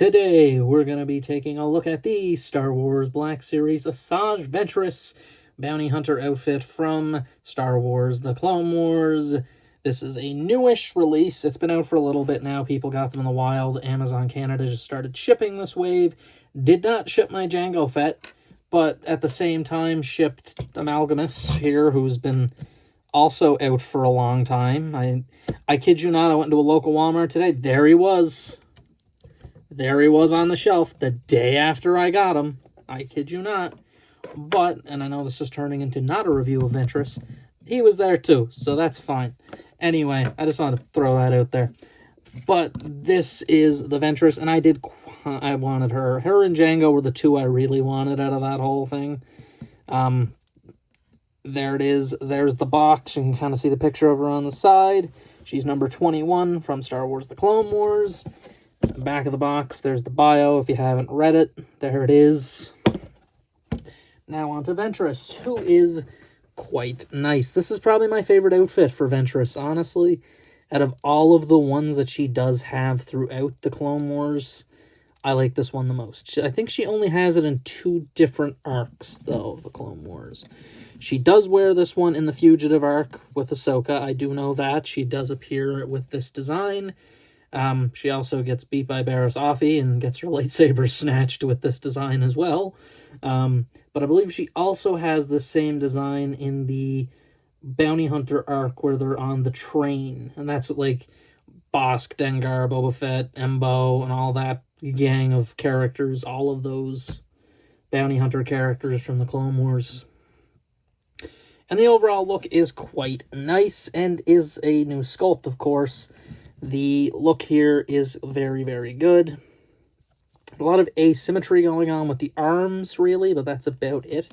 Today, we're going to be taking a look at the Star Wars Black Series Asajj Ventress Bounty Hunter outfit from Star Wars The Clone Wars. This is a newish release. It's been out for a little bit now. People got them in the wild. Amazon Canada just started shipping this wave. Did not ship my Jango Fett, but at the same time shipped Amalgamus here, who's been also out for a long time. I kid you not, I went to a local Walmart today. There he was. There he was on the shelf the day after I got him. I kid you not. But, and I know this is turning into not a review of Ventress, he was there too, so that's fine. Anyway, I just wanted to throw that out there. But this is the Ventress, and I wanted her. Her and Jango were the two I really wanted out of that whole thing. There it is. There's the box. You can kind of see the picture of her on the side. She's number 21 from Star Wars The Clone Wars. Back of the box, there's the bio if you haven't read it. There it is. Now on to Ventress, who is quite nice. This is probably my favorite outfit for Ventress, honestly. Out of all of the ones that she does have throughout the Clone Wars, I like this one the most. I think she only has it in 2 different arcs, though, of the Clone Wars. She does wear this one in the Fugitive arc with Ahsoka. I do know that. She does appear with this design. She also gets beat by Barriss Offee and gets her lightsaber snatched with this design as well. But I believe she also has the same design in the Bounty Hunter arc where they're on the train. And that's what, like, Bossk, Dengar, Boba Fett, Embo, and all that gang of characters. All of those Bounty Hunter characters from the Clone Wars. And the overall look is quite nice and is a new sculpt, of course. The look here is very, very good. A lot of asymmetry going on with the arms, really, but that's about it.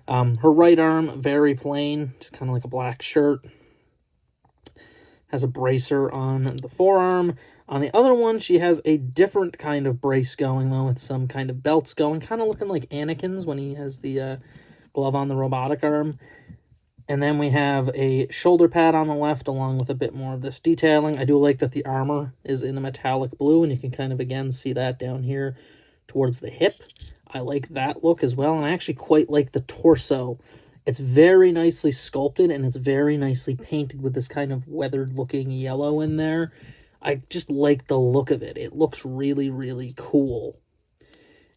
Her right arm, very plain, just kind of like a black shirt. Has a bracer on the forearm. On the other one, she has a different kind of brace going, though, with some kind of belts going, kind of looking like Anakin's when he has the glove on the robotic arm. And then we have a shoulder pad on the left, along with a bit more of this detailing. I do like that the armor is in a metallic blue, and you can kind of, again, see that down here towards the hip. I like that look as well, and I actually quite like the torso. It's very nicely sculpted, and it's very nicely painted with this kind of weathered-looking yellow in there. I just like the look of it. It looks really, really cool.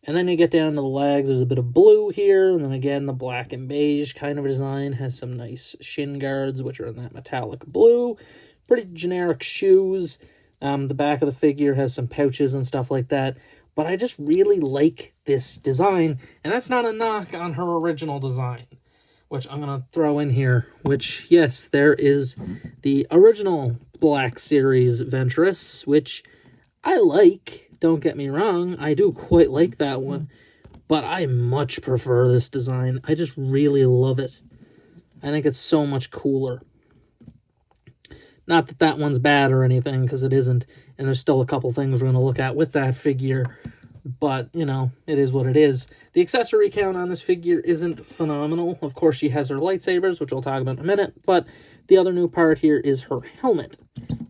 And then you get down to the legs, there's a bit of blue here, and then again, the black and beige kind of design has some nice shin guards, which are in that metallic blue. Pretty generic shoes. The back of the figure has some pouches and stuff like that. But I just really like this design, and that's not a knock on her original design, which I'm going to throw in here, which, yes, there is the original Black Series Ventress, which I like. Don't get me wrong, I do quite like that one, but I much prefer this design. I just really love it. I think it's so much cooler. Not that that one's bad or anything, because it isn't, and there's still a couple things we're going to look at with that figure, but, you know, it is what it is. The accessory count on this figure isn't phenomenal. Of course, she has her lightsabers, which we'll talk about in a minute, but the other new part here is her helmet,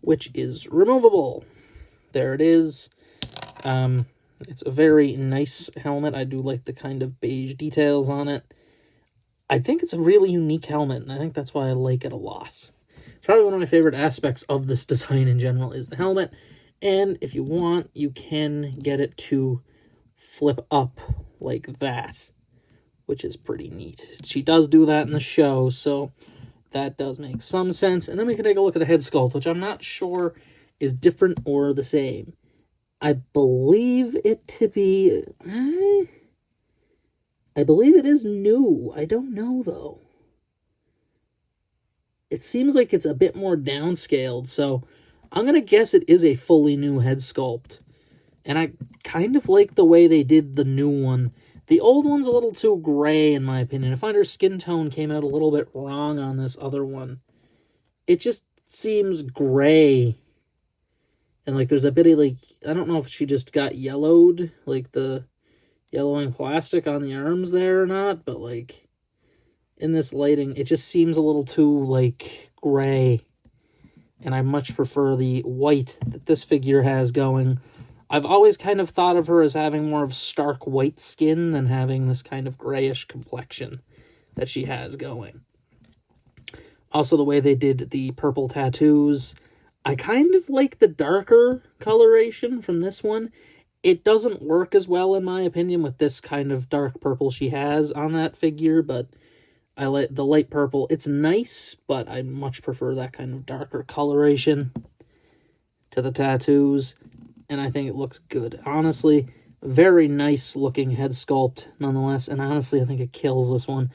which is removable. There it is. It's a very nice helmet. I do like the kind of beige details on it. I think it's a really unique helmet, and I think that's why I like it a lot. It's probably one of my favorite aspects of this design in general is the helmet, and if you want, you can get it to flip up like that, which is pretty neat. She does do that in the show, so that does make some sense. And then we can take a look at the head sculpt, which I'm not sure is different or the same. I believe it to be... I believe it is new. I don't know, though. It seems like it's a bit more downscaled, so I'm going to guess it is a fully new head sculpt. And I kind of like the way they did the new one. The old one's a little too gray, in my opinion. I find her skin tone came out a little bit wrong on this other one. It just seems gray. And, like, there's a bit of, like, I don't know if she just got yellowed, like the yellowing plastic on the arms there or not, but, like, in this lighting, it just seems a little too, like, gray. And I much prefer the white that this figure has going I've always kind of thought of her as having more of stark white skin than having this kind of grayish complexion that she has going. Also, the way they did the purple tattoos, I kind of like the darker coloration from this one. It doesn't work as well, in my opinion, with this kind of dark purple she has on that figure, but I like the light purple. It's nice, but I much prefer that kind of darker coloration to the tattoos, and I think it looks good. Honestly, very nice looking head sculpt, nonetheless, and honestly, I think it kills this one.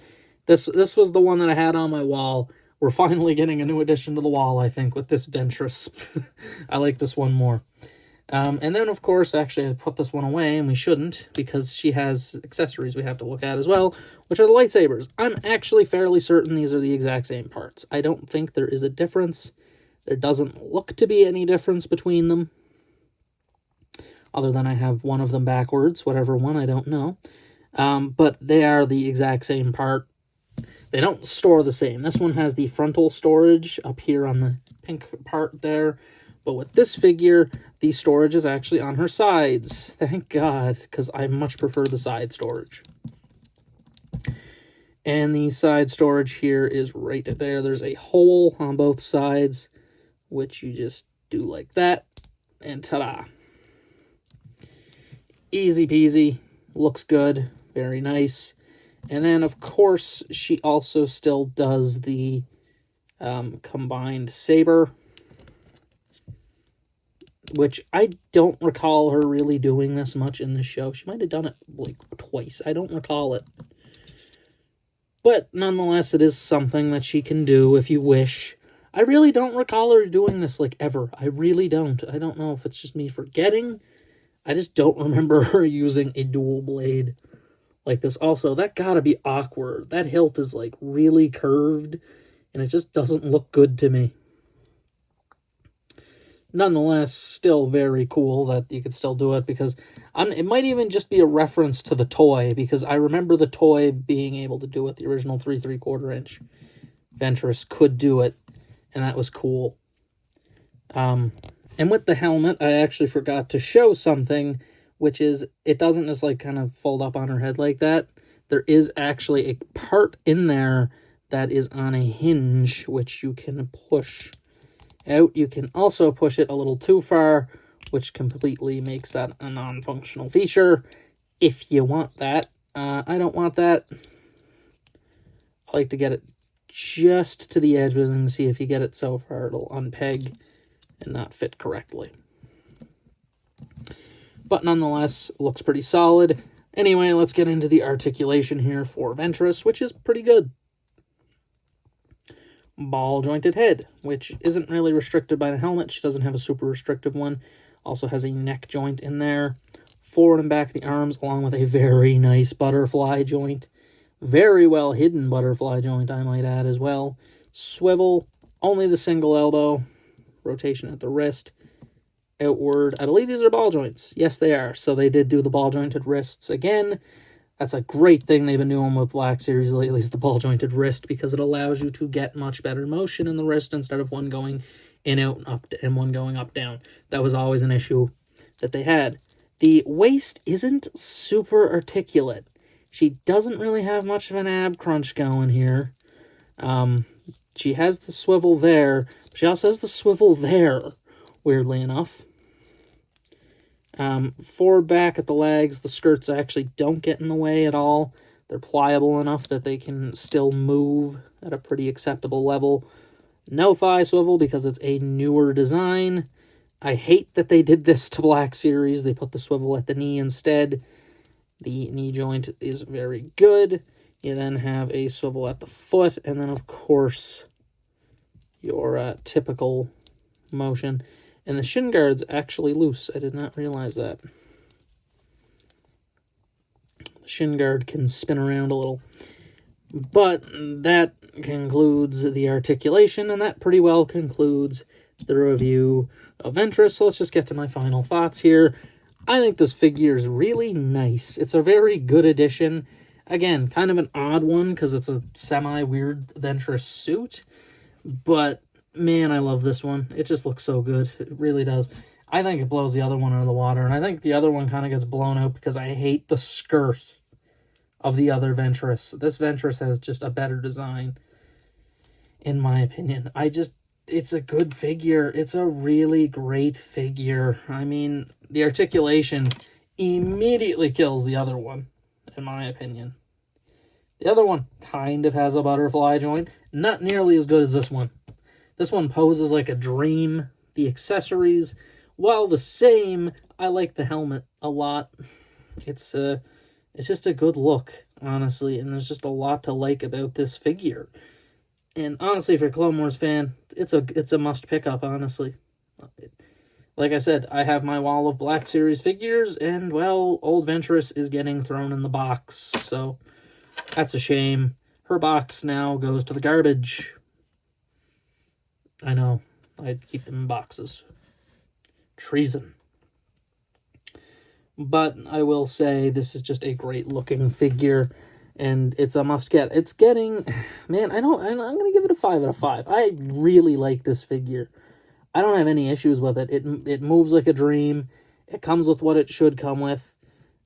This was the one that I had on my wall. We're finally getting a new addition to the wall, I think, with this Ventress. I like this one more. And then, of course, actually, I put this one away, and we shouldn't, because she has accessories we have to look at as well, which are the lightsabers. I'm actually fairly certain these are the exact same parts. I don't think there is a difference. There doesn't look to be any difference between them, other than I have one of them backwards, whatever one, I don't know. But they are the exact same part. They don't store the same. This one has the frontal storage up here on the pink part there. But with this figure, the storage is actually on her sides. Thank God, because I much prefer the side storage. And the side storage here is right there. There's a hole on both sides, which you just do like that. And ta-da. Easy peasy. Looks good. Very nice. And then, of course, she also still does the combined saber, which I don't recall her really doing this much in the show. She might have done it, like, twice. I don't recall it. But, nonetheless, it is something that she can do if you wish. I really don't recall her doing this, like, ever. I really don't. I don't know if it's just me forgetting. I just don't remember her using a dual blade like this. Also, that gotta be awkward. That hilt is, like, really curved, and it just doesn't look good to me. Nonetheless, still very cool that you could still do it, because it might even just be a reference to the toy, because I remember the toy being able to do it. The original 3 3/4 inch Ventress could do it, and that was cool. And with the helmet, I actually forgot to show something, which is, it doesn't just, like, kind of fold up on her head like that. There is actually a part in there that is on a hinge, which you can push out. You can also push it a little too far, which completely makes that a non-functional feature, if you want that. I don't want that. I like to get it just to the edges and see if you get it so far, it'll unpeg and not fit correctly. But nonetheless, looks pretty solid. Anyway, let's get into the articulation here for Ventress, which is pretty good. Ball-jointed head, which isn't really restricted by the helmet. She doesn't have a super restrictive one. Also has a neck joint in there. Forward and back of the arms, along with a very nice butterfly joint. Very well hidden butterfly joint, I might add, as well. Swivel, only the single elbow. Rotation at the wrist. Outward. I believe these are ball joints. Yes, they are. So they did do the ball-jointed wrists again. That's a great thing they've been doing with Black Series lately, is the ball-jointed wrist, because it allows you to get much better motion in the wrist instead of one going in, out, and up, and one going up, down. That was always an issue that they had. The waist isn't super articulate. She doesn't really have much of an ab crunch going here. She has the swivel there. But she also has the swivel there, weirdly enough. Forward, back at the legs, the skirts actually don't get in the way at all. They're pliable enough that they can still move at a pretty acceptable level. No thigh swivel because it's a newer design. I hate that they did this to Black Series. They put the swivel at the knee instead. The knee joint is very good. You then have a swivel at the foot, and then, of course, your typical motion. And the shin guard's actually loose. I did not realize that. The shin guard can spin around a little. But that concludes the articulation, and that pretty well concludes the review of Ventress. So let's just get to my final thoughts here. I think this figure is really nice. It's a very good addition. Again, kind of an odd one because it's a semi-weird Ventress suit. But man, I love this one. It just looks so good. It really does. I think it blows the other one out of the water, and I think the other one kind of gets blown out because I hate the skirt of the other Ventress. This Ventress has just a better design, in my opinion. It's a good figure. It's a really great figure. I mean, the articulation immediately kills the other one, in my opinion. The other one kind of has a butterfly joint. Not nearly as good as this one. This one poses like a dream. The accessories, while the same, I like the helmet a lot. It's just a good look, honestly, and there's just a lot to like about this figure. And honestly, if you're a Clone Wars fan, it's a must pick up, honestly. Like I said, I have my wall of Black Series figures, and, well, old Ventress is getting thrown in the box, so that's a shame. Her box now goes to the garbage. I know, I'd keep them in boxes. Treason. But I will say this is just a great looking figure, and it's a must get. It's getting, man, I'm going to give it a 5 out of 5. I really like this figure. I don't have any issues with it. It moves like a dream. It comes with what it should come with.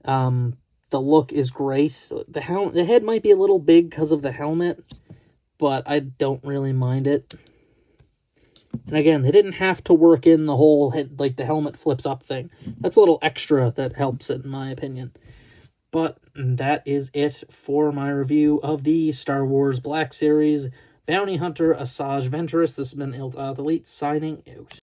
The look is great. The head might be a little big because of the helmet, but I don't really mind it. And again, they didn't have to work in the whole head, like the helmet flips up thing. That's a little extra that helps it, in my opinion. But that is it for my review of the Star Wars Black Series Bounty Hunter Asajj Ventress. This has been the Elite signing out.